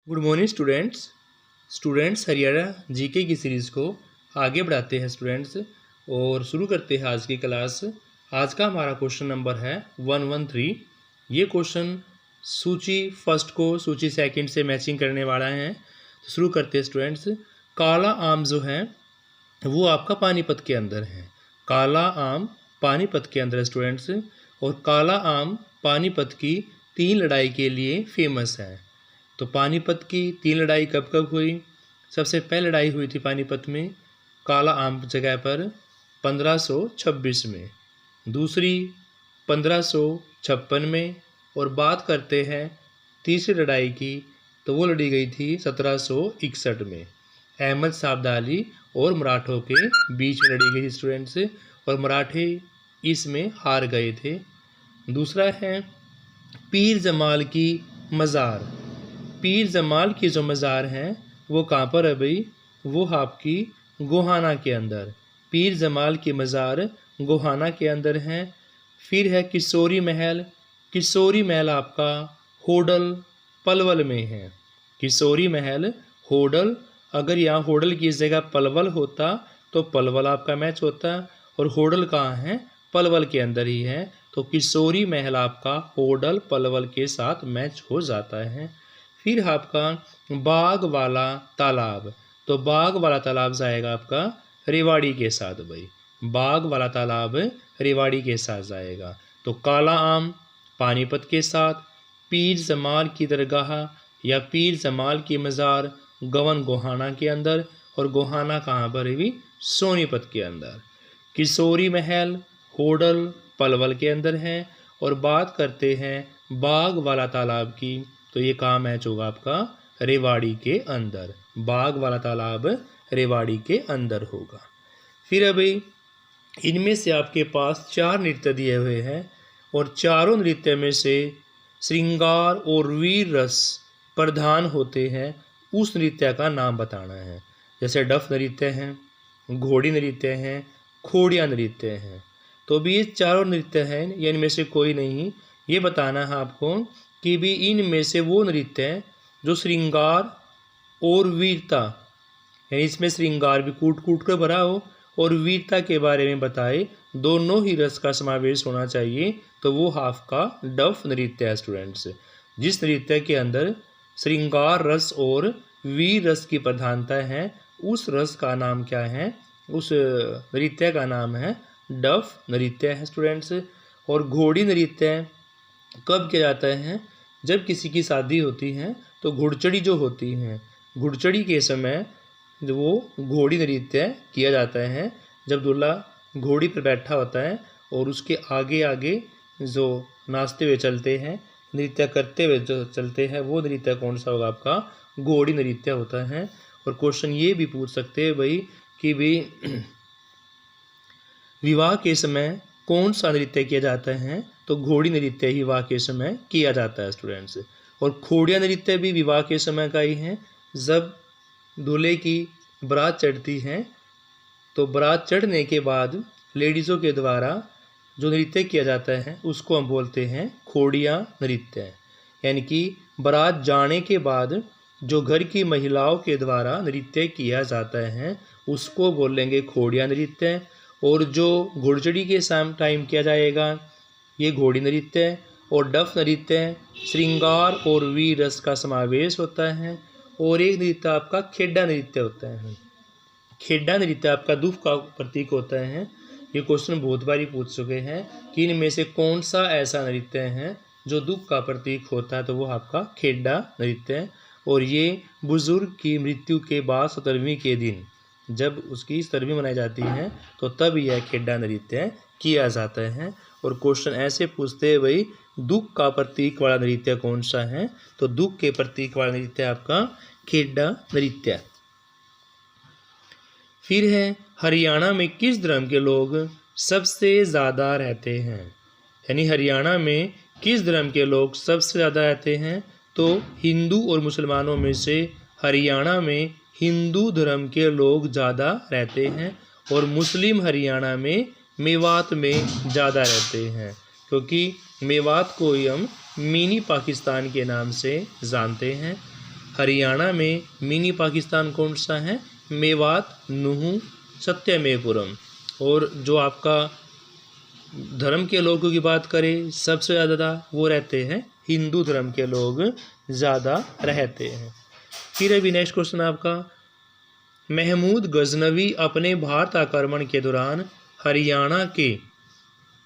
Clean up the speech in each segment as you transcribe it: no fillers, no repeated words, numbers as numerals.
Good morning students Haryana GK की series को आगे बढ़ाते हैं स्टूडेंट्स। और शुरू करते हैं आज की क्लास। आज का हमारा क्वेश्चन नंबर है 113। ये क्वेश्चन सूची फर्स्ट को सूची सेकंड से मैचिंग करने वाला है। तो शुरू करते हैं स्टूडेंट्स। काला आम जो है वो आपका पानीपत के अंदर है। काला आम पानीपत के अंदर है स्टूडेंट्स। और काला आम पानीपत की 3 लड़ाई के लिए फेमस है। तो पानीपत की 3 लड़ाई कब कब हुई? सबसे पहली लड़ाई हुई थी पानीपत में काला आम जगह पर 1526 में, दूसरी 1556 में, और बात करते हैं तीसरी लड़ाई की तो वो लड़ी गई थी 1761 में। अहमद शाह अब्दाली और मराठों के बीच में लड़ी गई थी स्टूडेंट्स, और मराठे इसमें हार गए थे। दूसरा है पीर जमाल की मज़ार। पीर जमाल की जो मज़ार है वो कहाँ पर है भाई? वो आपकी गोहाना के अंदर। पीर जमाल की मज़ार गोहाना के अंदर है। फिर है किशोरी महल। किशोरी महल आपका होडल पलवल में है। किशोरी महल होडल, अगर यहाँ होडल की जगह पलवल होता तो पलवल आपका मैच होता, और होडल कहाँ है? पलवल के अंदर ही है। तो किशोरी महल आपका होडल पलवल के साथ मैच हो जाता है। फिर आपका बाग वाला तालाब, तो बाग वाला तालाब जाएगा आपका रेवाड़ी के साथ भाई। बाग वाला तालाब रेवाड़ी के साथ जाएगा। तो काला आम पानीपत के साथ, पीर जमाल की दरगाह या पीर जमाल की मज़ार गवन गोहाना के अंदर, और गोहाना कहाँ पर है भी? सोनीपत के अंदर। किशोरी महल होडल पलवल के अंदर है। और बात करते हैं बाग वाला तालाब की, तो ये कहाँ मैच होगा आपका? रेवाड़ी के अंदर। बाग वाला तालाब रेवाड़ी के अंदर होगा। फिर अभी इनमें से आपके पास 4 नृत्य दिए हुए हैं, और चारों नृत्य में से श्रृंगार और वीर रस प्रधान होते हैं, उस नृत्य का नाम बताना है। जैसे डफ नृत्य हैं, घोड़ी नृत्य हैं, खोड़िया नृत्य हैं। तो भी ये चारों नृत्य हैं, या इनमें से कोई नहीं, ये बताना है आपको कि भी इनमें से वो नृत्य है जो श्रृंगार और वीरता, यानी इसमें श्रृंगार भी कूट कूट कर भरा हो और वीरता के बारे में बताए, दोनों ही रस का समावेश होना चाहिए। तो वो हाफ का डफ नृत्य है स्टूडेंट्स। जिस नृत्य के अंदर श्रृंगार रस और वीर रस की प्रधानता है, उस रस का नाम क्या है? उस नृत्य का नाम है डफ नृत्य है स्टूडेंट्स। और घोड़ी नृत्य कब किया जाता है? जब किसी की शादी होती है तो घुड़चड़ी जो होती है, घुड़चड़ी के समय वो घोड़ी नृत्य किया जाता है। जब दूल्हा घोड़ी पर बैठा होता है और उसके आगे आगे जो नाचते हुए चलते हैं, नृत्य करते हुए जो चलते हैं, वो नृत्य कौन सा होगा आपका? घोड़ी नृत्य होता है। और क्वेश्चन ये भी पूछ सकते हैं भाई कि भाई विवाह के समय कौन सा नृत्य किया जाता है? तो घोड़ी नृत्य ही विवाह के समय किया जाता है स्टूडेंट्स। और खोड़िया नृत्य भी विवाह के समय का ही है। जब दूल्हे की बारात चढ़ती है तो बारात चढ़ने के बाद लेडीज़ों के द्वारा जो नृत्य किया जाता है उसको हम बोलते हैं खोड़िया नृत्य। यानी कि बारात जाने के बाद जो घर की महिलाओं के द्वारा नृत्य किया जाता है उसको बोलेंगे खोड़िया नृत्य। और जो घुड़चड़ी के टाइम किया जाएगा ये घोड़ी नृत्य। और डफ नृत्य श्रृंगार और वीर रस का समावेश होता है। और एक नृत्य आपका खेड़ा नृत्य होता है। खेड़ा नृत्य आपका दुख का प्रतीक होता है। ये क्वेश्चन बहुत बारी पूछ चुके हैं कि इनमें से कौन सा ऐसा नृत्य है जो दुख का प्रतीक होता है? तो वो आपका खेड़ा नृत्य है। और ये बुजुर्ग की मृत्यु के बाद 17वीं के दिन जब उसकी 17वीं मनाई जाती है तो तब यह खेड़ा नृत्य किया जाता है। और क्वेश्चन ऐसे पूछते हैं भाई दुख का प्रतीक वाला नृत्य कौन सा है? तो दुख के प्रतीक वाला नृत्य आपका खेड़ा नृत्य। फिर है हरियाणा में किस धर्म के लोग सबसे ज़्यादा रहते हैं? यानी हरियाणा में किस धर्म के लोग सबसे ज़्यादा रहते हैं? तो हिंदू और मुसलमानों में से हरियाणा में हिंदू धर्म के लोग ज़्यादा रहते हैं, और मुस्लिम हरियाणा में मेवात में ज़्यादा रहते हैं, क्योंकि मेवात को ही हम मिनी पाकिस्तान के नाम से जानते हैं। हरियाणा में मिनी पाकिस्तान कौन सा है? मेवात, नूह, सत्यमेवपुरम। और जो आपका धर्म के लोगों की बात करें, सबसे ज़्यादा वो रहते हैं हिंदू धर्म के लोग ज़्यादा रहते हैं। फिर अभी नेक्स्ट क्वेश्चन आपका, महमूद गजनवी अपने भारत आक्रमण के दौरान हरियाणा के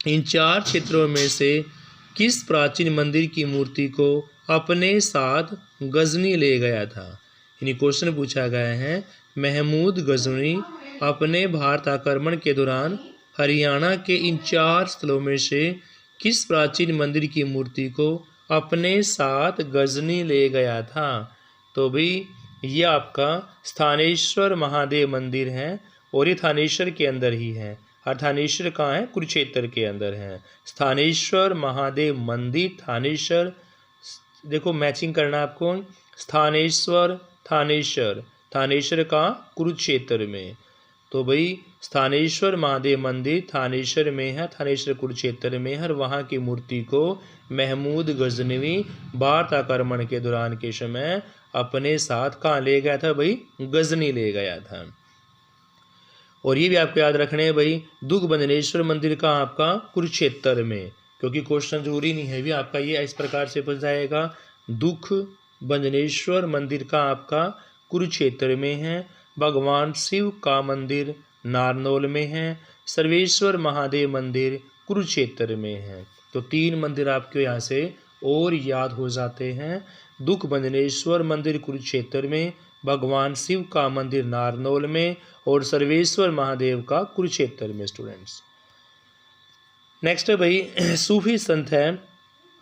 इन 4 क्षेत्रों में से किस प्राचीन मंदिर की मूर्ति को अपने साथ गजनी ले गया था? यानी क्वेश्चन पूछा गया है, महमूद गजनी अपने भारत आक्रमण के दौरान हरियाणा के इन 4 स्थलों में से किस प्राचीन मंदिर की मूर्ति को अपने साथ गजनी ले गया था? तो भाई ये आपका स्थानेश्वर महादेव मंदिर है और ये थानेश्वर के अंदर ही है। और थानेश्वर कहाँ है? कुरुक्षेत्र के अंदर है। स्थानेश्वर महादेव मंदिर, थानेश्वर, देखो मैचिंग करना आपको, स्थानेश्वर थानेश्वर, थानेश्वर का कुरुक्षेत्र में। तो भाई स्थानेश्वर महादेव मंदिर थानेश्वर में है, थानेश्वर कुरुक्षेत्र में है। और वहाँ की मूर्ति को महमूद गजनवी भारत आक्रमण के दौरान के समय अपने साथ कहाँ ले गया था? भाई गजनी ले गया था। और ये भी आपको याद रखने हैं भाई, दुख बंजनेश्वर मंदिर का आपका कुरुक्षेत्र में, क्योंकि क्वेश्चन जरूरी नहीं है भी आपका ये इस प्रकार से पूछ जाएगा। दुख बंजनेश्वर मंदिर का आपका कुरुक्षेत्र में है, भगवान शिव का मंदिर नारनौल में है, सर्वेश्वर महादेव मंदिर कुरुक्षेत्र में है। तो 3 मंदिर आपके यहाँ से और याद हो जाते हैं, दुख बंजनेश्वर मंदिर कुरुक्षेत्र में, भगवान शिव का मंदिर नारनौल में और सर्वेश्वर महादेव का कुरुक्षेत्र में स्टूडेंट्स। नेक्स्ट है भाई, सूफी संत है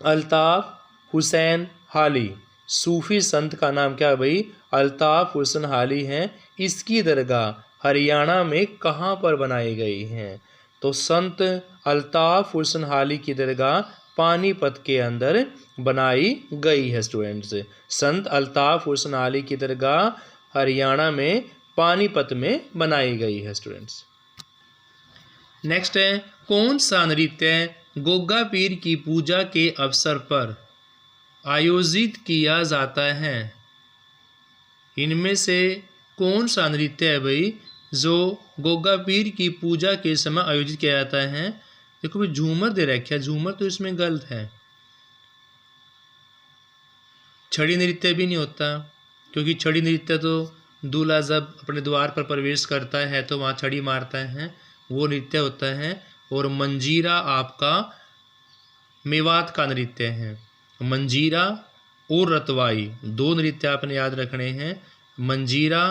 अल्ताफ हुसैन हाली। सूफी संत का नाम क्या है भाई? अल्ताफ हुसैन हाली है। इसकी दरगाह हरियाणा में कहाँ पर बनाई गई है? तो संत अल्ताफ हुसैन हाली की दरगाह पानीपत के अंदर बनाई गई है स्टूडेंट्स। संत अल्ताफ हुसैन हाली की दरगाह हरियाणा में पानीपत में बनाई गई है स्टूडेंट्स। नेक्स्ट है, कौन सा नृत्य गोगा पीर की पूजा के अवसर पर आयोजित किया जाता है? इनमें से कौन सा नृत्य है भाई जो गोगा पीर की पूजा के समय आयोजित किया जाता है? देखो भाई झूमर दे रखा है, झूमर तो इसमें गलत है। छड़ी नृत्य भी नहीं होता, क्योंकि छड़ी नृत्य तो दूल्हा जब अपने द्वार पर प्रवेश करता है तो वहाँ छड़ी मारता है, वो नृत्य होता है। और मंजीरा आपका मेवात का नृत्य है। मंजीरा और रतवाई 2 नृत्य आपने याद रखने हैं। मंजीरा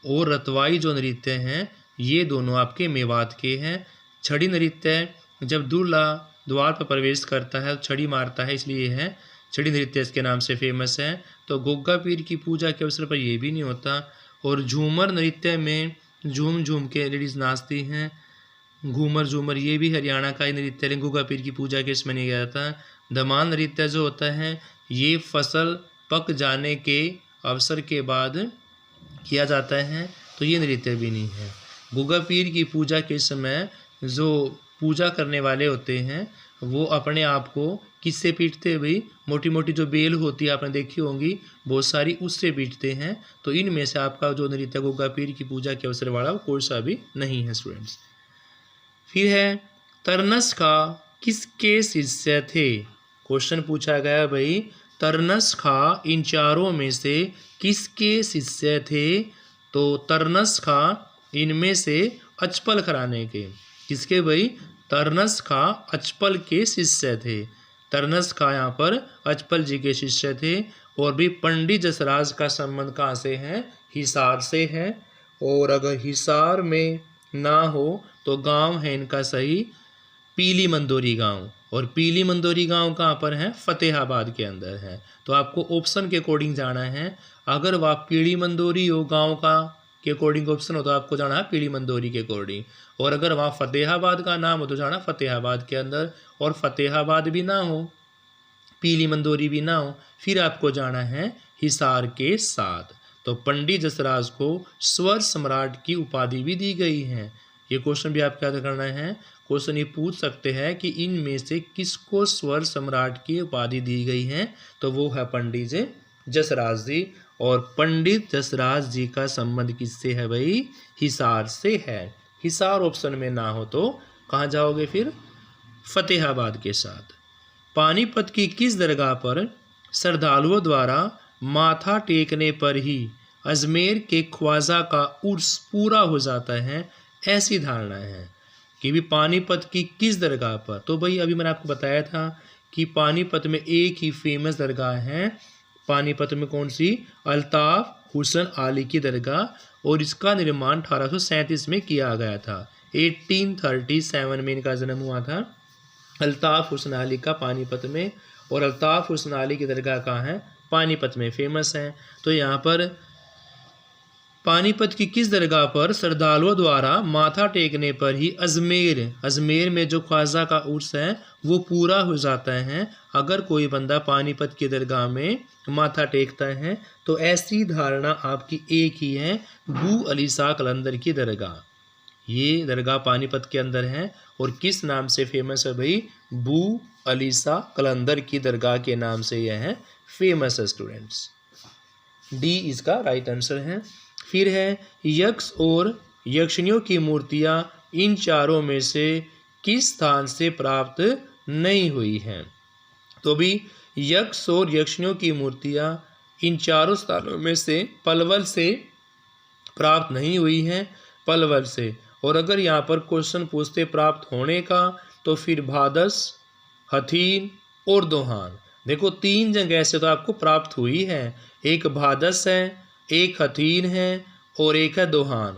और रतवाई जो नृत्य हैं ये दोनों आपके मेवात के हैं। छड़ी नृत्य जब दूल्हा द्वार पर प्रवेश करता है छड़ी मारता है, इसलिए है छड़ी नृत्य इसके नाम से फेमस है। तो गोगा पीर की पूजा के अवसर पर ये भी नहीं होता। और झूमर नृत्य में झूम झूम के लेडीज़ नाचती हैं, घूमर झूमर, ये भी हरियाणा का ही नृत्य है, गोगा पीर की पूजा के इसमें नहीं गया था। धमाल नृत्य जो होता है ये फसल पक जाने के अवसर के बाद किया जाता है, तो ये नृत्य भी नहीं है। गोगा पीर की पूजा के समय जो पूजा करने वाले होते हैं वो अपने आप को किससे पीटते हैं भाई? मोटी मोटी जो बेल होती है आपने देखी होंगी बहुत सारी, उससे पीटते हैं। तो इनमें से आपका जो नृत्य गोगा पीर की पूजा के अवसर वाला कोई सा भी नहीं है स्टूडेंट्स। फिर है, तरनस खा किसके शिष्य थे? क्वेश्चन पूछा गया भाई, तरनस खा इन 4 में से किसके शिष्य थे? तो तरनस खा इनमें से अचपल घराने के। किसके भाई? तरनस खा अचपल के शिष्य थे। तरनस खा यहाँ पर अचपल जी के शिष्य थे। और भी पंडित जसराज का संबंध कहाँ से है? हिसार से है। और अगर हिसार में ना हो तो गांव है इनका सही पीली मंदोरी गांव। और पीली मंदोरी गांव कहाँ पर है? फतेहाबाद के अंदर है। तो आपको ऑप्शन के अकॉर्डिंग जाना है। अगर वह पीली मंदोरी हो गांव का के अकॉर्डिंग ऑप्शन हो तो आपको जाना है पीली मंदोरी के अकॉर्डिंग। और अगर वहाँ फतेहाबाद का नाम हो तो जाना फतेहाबाद के अंदर। और फतेहाबाद भी ना हो, पीली मंदोरी भी ना हो, फिर आपको जाना है हिसार के साथ। तो पंडित जसराज को स्वर सम्राट की उपाधि भी दी गई है। ये क्वेश्चन भी आपको याद करना है। क्वेश्चन ये पूछ सकते हैं कि इनमें से किसको स्वर सम्राट की उपाधि दी गई है? तो वो है पंडित जसराज जी। और पंडित जसराज जी का संबंध किससे है भाई? हिसार से है। हिसार ऑप्शन में ना हो तो कहाँ जाओगे फिर? फतेहाबाद के साथ। पानीपत की किस दरगाह पर श्रद्धालुओं द्वारा माथा टेकने पर ही अजमेर के ख्वाजा का उर्स पूरा हो जाता है, ऐसी धारणा है कि भी पानीपत की किस दरगाह पर? तो भाई अभी मैंने आपको बताया था कि पानीपत में एक ही फेमस दरगाह है। पानीपत में कौन सी? अल्ताफ हुसैन आली की दरगाह, और इसका निर्माण 1837 में किया गया था। 1837 में इनका जन्म हुआ था, अल्ताफ हुसैन अली का, पानीपत में। और अल्ताफ हुसैन अली की दरगाह कहाँ है? पानीपत में फेमस है। तो यहाँ पर पानीपत की किस दरगाह पर श्रद्धालुओं द्वारा माथा टेकने पर ही अजमेर में जो ख्वाजा का उर्स है वो पूरा हो जाता है। अगर कोई बंदा पानीपत की दरगाह में माथा टेकता है तो ऐसी धारणा आपकी एक ही है, बू अली शाह कलंदर की दरगाह। ये दरगाह पानीपत के अंदर है और किस नाम से फेमस है भाई? बू अली शाह कलंदर की दरगाह के नाम से यह है फेमस है स्टूडेंट्स। डी इसका राइट आंसर है। फिर है यक्ष और यक्षिणियों की मूर्तियां इन चारों में से किस स्थान से प्राप्त नहीं हुई हैं? तो भी यक्ष और यक्षिणियों की मूर्तियां इन चारों स्थानों में से पलवल से प्राप्त नहीं हुई हैं, पलवल से। और अगर यहाँ पर क्वेश्चन पूछते प्राप्त होने का तो फिर भादस, हथीन और दोहान। देखो 3 जगह से तो आपको प्राप्त हुई है, एक भादस है, एक हथीन है और एक है दोहान।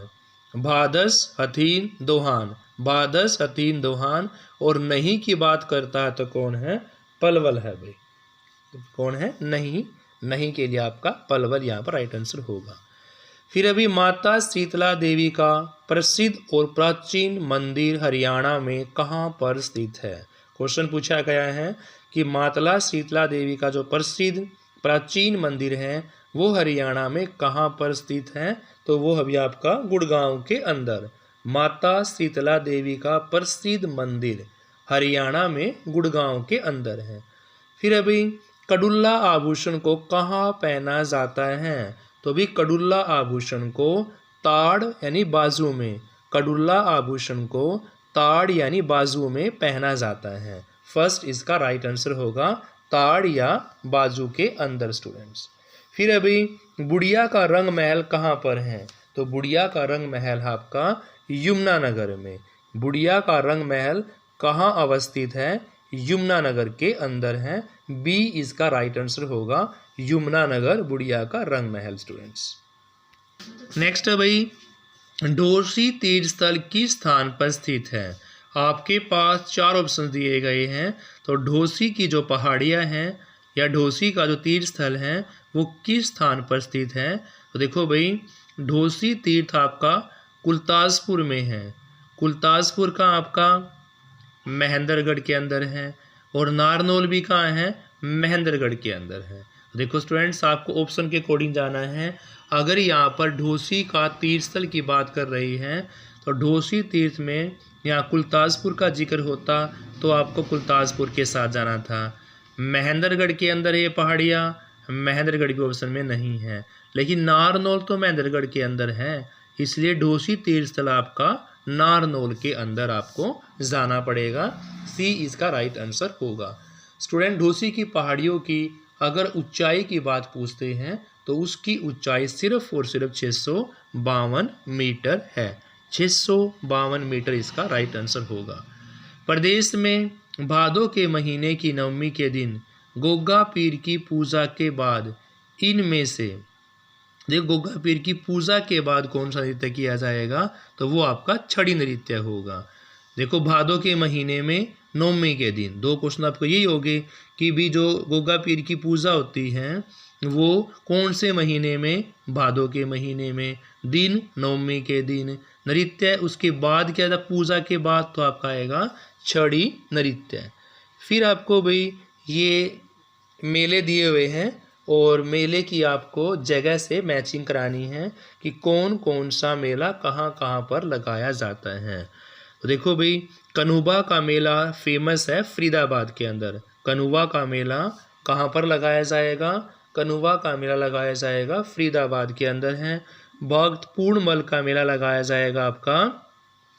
भादस, हथीन, दोहान, भादस, हथीन, दोहान। और नहीं की बात करता है तो कौन है? पलवल है भाई। कौन है? नहीं। नहीं के लिए आपका पलवल यहाँ पर राइट आंसर होगा। फिर अभी माता शीतला देवी का प्रसिद्ध और प्राचीन मंदिर हरियाणा में कहाँ पर स्थित है? क्वेश्चन पूछा गया है कि माता शीतला देवी का जो प्रसिद्ध प्राचीन मंदिर है वो हरियाणा में कहाँ पर स्थित है? तो वो अभी आपका गुड़गांव के अंदर। माता शीतला देवी का प्रसिद्ध मंदिर हरियाणा में गुड़गांव के अंदर है। फिर अभी कड़ुल्ला आभूषण को कहाँ पहना जाता है? तो भी कड़ुल्ला आभूषण को ताड़ यानी बाजू में, कड़ुल्ला आभूषण को ताड़ यानी बाजू में पहना जाता है। फर्स्ट इसका राइट आंसर होगा ताड़ या बाजू के अंदर स्टूडेंट्स। फिर अभी बुढ़िया का रंग महल कहाँ पर है? तो बुढ़िया का रंग महल आपका यमुनानगर में। बुढ़िया का रंग महल कहाँ अवस्थित है? यमुनानगर के अंदर है। बी इसका राइट आंसर होगा, यमुनानगर बुढ़िया का रंग महल स्टूडेंट्स। नेक्स्ट है भाई ढोसी तीर्थ स्थल किस स्थान पर स्थित है? आपके पास 4 ऑप्शन दिए गए हैं। तो ढोसी की जो पहाड़ियाँ हैं या ढोसी का जो तीर्थ स्थल है वो किस स्थान पर स्थित है? तो देखो भाई ढोसी तीर्थ आपका कुलतासपुर में है। कुलतासपुर का आपका महेंद्रगढ़ के अंदर है और नारनौल भी कहाँ है? महेंद्रगढ़ के अंदर है। देखो स्टूडेंट्स आपको ऑप्शन के अकॉर्डिंग जाना है। अगर यहाँ पर ढोसी का तीर्थ स्थल की बात कर रही है तो ढोसी तीर्थ में यहाँ कुलतासपुर का जिक्र होता तो आपको कुलतासपुर के साथ जाना था। महेंद्रगढ़ के अंदर ये पहाड़ियाँ, महेंद्रगढ़ के ऑप्शन में नहीं है, लेकिन नारनौल तो महेंद्रगढ़ के अंदर है, इसलिए ढोसी तीर्थ स्थल आपका नारनौल के अंदर आपको जाना पड़ेगा। सी इसका राइट आंसर होगा। स्टूडेंट ढोसी की पहाड़ियों की अगर ऊंचाई की बात पूछते हैं तो उसकी ऊंचाई सिर्फ और सिर्फ 652 मीटर है। 652 मीटर इसका राइट आंसर होगा। प्रदेश में भादों के महीने की नवमी के दिन गोगा पीर की पूजा के बाद इनमें से देखो गोगा पीर की पूजा के बाद कौन सा नृत्य किया जाएगा? तो वो आपका छड़ी नृत्य होगा। देखो भादों के महीने में नवमी के दिन 2 क्वेश्चन आपको यही होंगे कि भी जो गोगा पीर की पूजा होती है वो कौन से महीने में? भादों के महीने में। दिन नवमी के दिन, नृत्य उसके बाद क्या था? पूजा के बाद, तो आपका आएगा छड़ी नृत्य। फिर आपको भाई ये मेले दिए हुए हैं और मेले की आपको जगह से मैचिंग करानी है कि कौन कौन सा मेला कहाँ कहाँ पर लगाया जाता है। तो देखो भाई कनुबा का मेला फेमस है फरीदाबाद के अंदर। कनुबा का मेला कहाँ पर लगाया जाएगा? कनुवा का मेला लगाया जाएगा फरीदाबाद के अंदर है। भक्त पूर्णमल का मेला लगाया जाएगा आपका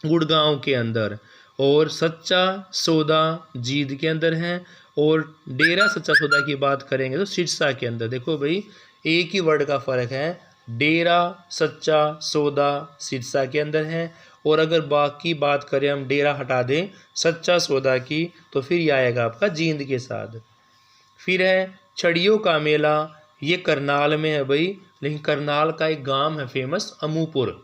गुड़गांव के अंदर। और सच्चा सौदा जींद के अंदर है। और डेरा सच्चा सौदा की बात करेंगे तो सिरसा के अंदर। देखो भाई एक ही वर्ड का फर्क है, डेरा सच्चा सौदा सिरसा के अंदर है। और अगर बाकी बात करें हम डेरा हटा दें सच्चा सौदा की तो फिर यह आएगा आपका जींद के साथ। फिर है छड़ियों का मेला, ये करनाल में है भाई, लेकिन करनाल का एक गांव है फेमस अमूपुर,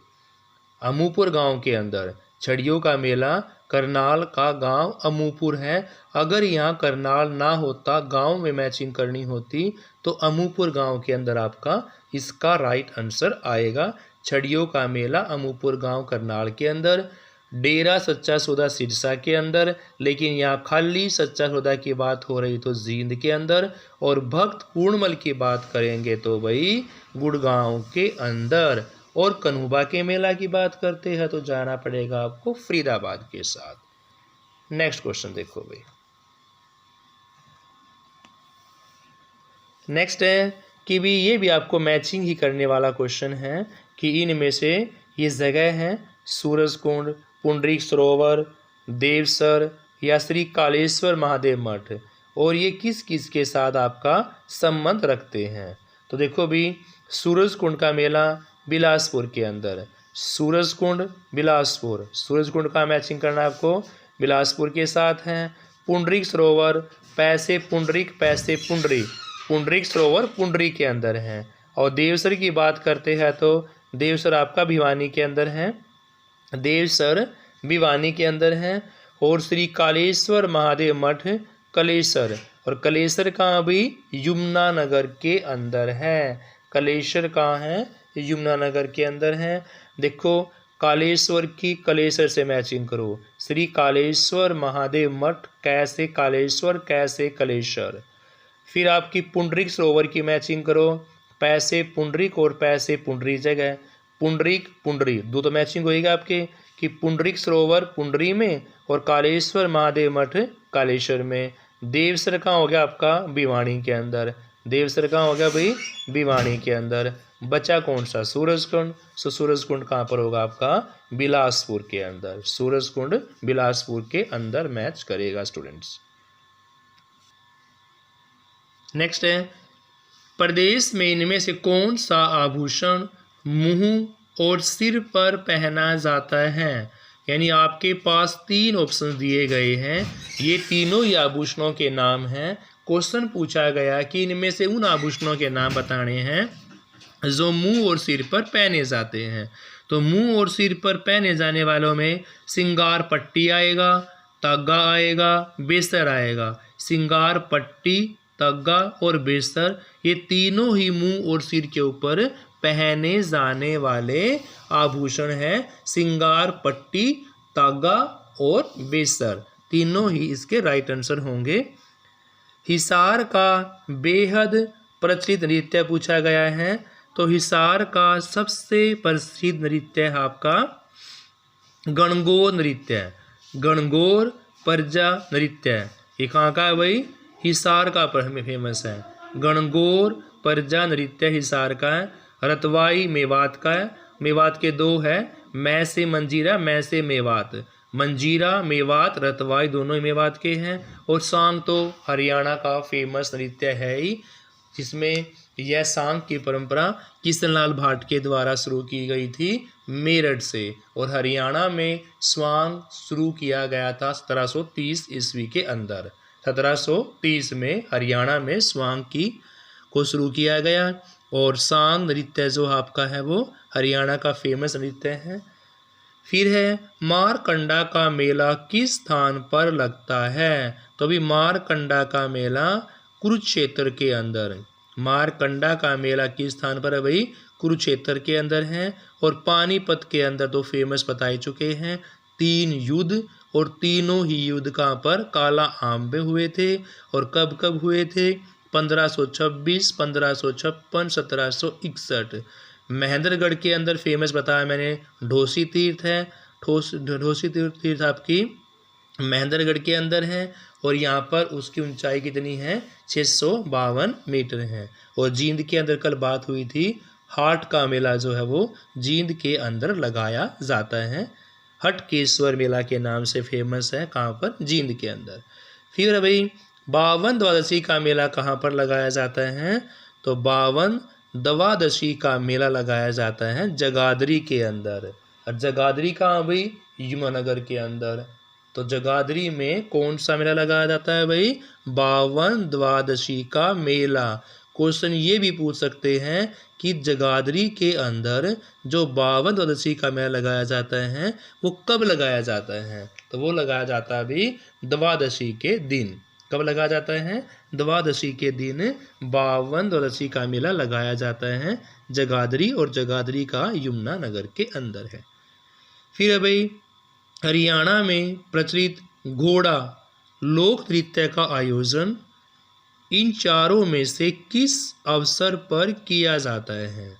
अमूपुर गांव के अंदर छड़ियों का मेला। करनाल का गांव अमूपुर है। अगर यहाँ करनाल ना होता, गांव में मैचिंग करनी होती तो अमूपुर गांव के अंदर आपका इसका राइट आंसर आएगा। छड़ियों का मेला अमूपुर गांव करनाल के अंदर। डेरा सच्चा सौदा सिरसा के अंदर, लेकिन यहाँ खाली सच्चा सौदा की बात हो रही तो जींद के अंदर। और भक्त पूर्णमल की बात करेंगे तो भाई गुड़गांव के अंदर। और कन्हुबा के मेला की बात करते हैं तो जाना पड़ेगा आपको फरीदाबाद के साथ। नेक्स्ट क्वेश्चन देखो भाई। नेक्स्ट है कि भी ये भी आपको मैचिंग ही करने वाला क्वेश्चन है कि इनमें से ये जगह हैं सूरजकुंड, पुंडरीक सरोवर, देवसर या श्री कालेश्वर महादेव मठ, और ये किस किस के साथ आपका संबंध रखते हैं। तो देखो भी सूरजकुंड का मेला बिलासपुर के अंदर, सूरजकुंड बिलासपुर, सूरजकुंड का मैचिंग करना आपको बिलासपुर के साथ हैं। पुंडरीक सरोवर पैसे पुंडरीक पैसे पुंडरी, पुंडरीक सरोवर पुंडरी के अंदर है। और देवसर की बात करते हैं तो देवसर आपका भिवानी के अंदर है, देवसर भिवानी के अंदर है। और श्री कालेश्वर महादेव मठ कलेसर, और कलेसर कहाँ भी यमुनानगर के अंदर है, कलेसर कहाँ है यमुनानगर के अंदर है। देखो कालेश्वर की कलेसर से मैचिंग करो, श्री कालेश्वर महादेव मठ कैसे कालेश्वर कैसे कलेसर। फिर आपकी पुंडरीक सरोवर की मैचिंग करो, पैसे पुंडरीक और पैसे पुंडरी जगह, पुंडरीक पुंडरी दो तो मैचिंग होएगा आपके कि पुंडरीक सरोवर पुंडरी में और कालेश्वर महादेव मठ कालेश्वर में। देवसर कहाँ हो गया आपका भिवानी के अंदर, देवसर कहाँ हो गया भाई भिवानी के अंदर। बचा कौन सा सूरजकुंड, सो सूरजकुंड कहाँ पर होगा आपका बिलासपुर के अंदर, सूरजकुंड बिलासपुर के अंदर मैच करेगा स्टूडेंट्स। नेक्स्ट है प्रदेश में इनमें से कौन सा आभूषण मुंह और सिर पर पहना जाता है। यानी आपके पास तीन ऑप्शन दिए गए हैं, ये तीनों ही आभूषणों के नाम हैं। क्वेश्चन पूछा गया कि इनमें से उन आभूषणों के नाम बताने हैं जो मुंह और सिर पर पहने जाते हैं। तो मुंह और सिर पर पहने जाने वालों में सिंगार पट्टी आएगा, तग्गा आएगा, बेस्तर आएगा। सिंगार पट्टी, तग्गा और बेस्तर ये तीनों ही मुंह और सिर के ऊपर पहने जाने वाले आभूषण हैं। सिंगार पट्टी, तागा और बेस्तर तीनों ही इसके राइट आंसर होंगे। हिसार का बेहद प्रचलित नृत्य पूछा गया है, तो हिसार का सबसे प्रसिद्ध नृत्य है आपका गणगौर नृत्य, गणगौर प्रजा नृत्य। ये कहाँ का है भाई, हिसार का फेमस है। गणगौर प्रजा नृत्य हिसार का है। रतवाई मेवात का है, मेवात के दो है, मैं से मंजीरा मैं से मेवात, मंजीरा मेवात रतवाई दोनों ही मेवात के हैं। और सांग तो हरियाणा का फेमस नृत्य है ही, जिसमें यह सांग की परंपरा किशन लाल भाट के द्वारा शुरू की गई थी मेरठ से, और हरियाणा में स्वांग शुरू किया गया था 1730 ईस्वी के अंदर। 1730 में हरियाणा में स्वांग को शुरू किया गया। और सांग नृत्य जो आपका है वो हरियाणा का फेमस नृत्य है। फिर है मारकंडा का मेला किस स्थान पर लगता है। तो अभी मारकंडा का मेला कुरुक्षेत्र के अंदर, मारकंडा का मेला किस स्थान पर है भाई, कुरुक्षेत्र के अंदर है। और पानीपत के अंदर तो फेमस बता चुके हैं 3 युद्ध, और तीनों ही युद्ध कहाँ पर, काला आम पे हुए थे। और कब कब हुए थे, 1526, 1556, 1761। महेंद्रगढ़ के अंदर फेमस बताया मैंने ढोसी तीर्थ है, ढोसी तीर्थ आपकी महेंद्रगढ़ के अंदर है और यहाँ पर उसकी ऊंचाई कितनी है 652 मीटर है। और जींद के अंदर कल बात हुई थी, हाट का मेला जो है वो जींद के अंदर लगाया जाता है। हटकेश्वर मेला के नाम से फेमस है, कहाँ पर, जींद के अंदर। फिर भाई 52 द्वादशी का मेला कहाँ पर लगाया जाता है, तो 52 द्वादशी का मेला लगाया जाता है जगाधरी के अंदर। और जगाधरी कहाँ भाई, यमुनानगर के अंदर। तो जगाधरी में कौन सा मेला लगाया जाता है भाई, 52 द्वादशी का मेला। क्वेश्चन ये भी पूछ सकते हैं कि जगाधरी के अंदर जो 52 द्वादशी का मेला लगाया जाता है वो कब लगाया जाता है, तो वो लगाया जाता है भाई द्वादशी के दिन। कब लगाया जाता है, द्वादशी के दिन 52 द्वादशी का मेला लगाया जाता है जगाधरी, और जगाधरी का यमुनानगर के अंदर है। फिर भाई हरियाणा में प्रचलित घोड़ा लोक नृत्य का आयोजन इन चारों में से किस अवसर पर किया जाता है,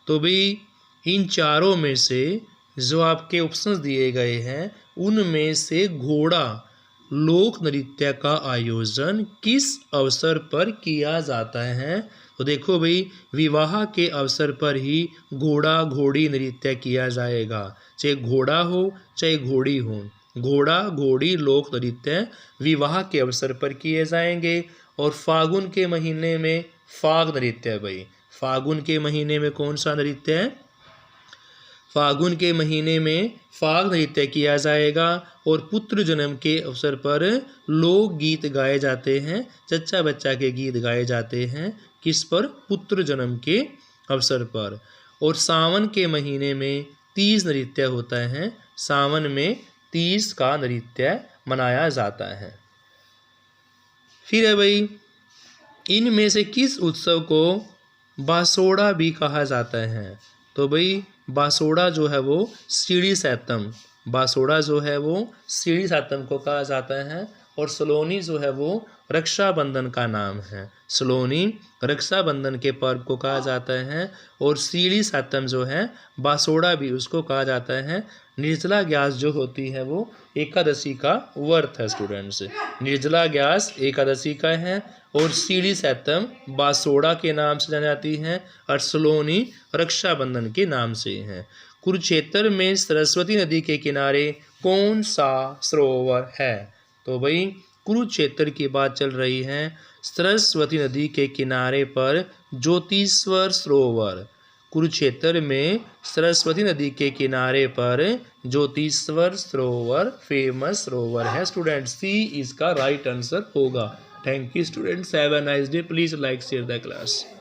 तो भाई इन चारों में से जो आपके ऑप्शंस दिए गए हैं उनमें से घोड़ा लोक नृत्य का आयोजन किस अवसर पर किया जाता है, तो देखो भाई विवाह के अवसर पर ही घोड़ा घोड़ी नृत्य किया जाएगा, चाहे घोड़ा हो चाहे घोड़ी हो। घोड़ा घोड़ी लोक नृत्य विवाह के अवसर पर किए जाएंगे। और फागुन के महीने में फाग नृत्य है भाई। फागुन के महीने में कौन सा नृत्य है, फागुन के महीने में फाग नृत्य किया जाएगा। और पुत्र जन्म के अवसर पर लोक गीत गाए जाते हैं, चच्चा बच्चा के गीत गाए जाते हैं, किस पर, पुत्र जन्म के अवसर पर। और सावन के महीने में तीज नृत्य होता है, सावन में तीज का नृत्य मनाया जाता है। फिर है भाई इनमें से किस उत्सव को बासोड़ा भी कहा जाता है, तो भाई बासोड़ा जो है वो सीढ़ी सैतम, बासोड़ा जो है वो सीढ़ी सैतम को कहा जाता है। और सलोनी जो है वो रक्षाबंधन का नाम है, सलोनी रक्षाबंधन के पर्व को कहा जाता है। और सीढ़ी सैतम जो है बासोड़ा भी उसको कहा जाता है। निर्जला ग्यास जो होती है वो एकादशी का व्रत है स्टूडेंट्स, निर्जला ग्यास एकादशी का है। और सीढ़ी सैतम बासोड़ा के नाम से जानी जाती है, और सलोनी रक्षाबंधन के नाम से है। कुरुक्षेत्र में सरस्वती नदी के किनारे कौन सा सरोवर है, तो भाई कुरुक्षेत्र की बात चल रही है, सरस्वती नदी के किनारे पर ज्योतिश्वर सरोवर, कुरुक्षेत्र में सरस्वती नदी के किनारे पर ज्योतिश्वर सरोवर फेमस सरोवर है स्टूडेंट। सी इसका राइट आंसर होगा। Thank you students, have a nice day, please like share the class.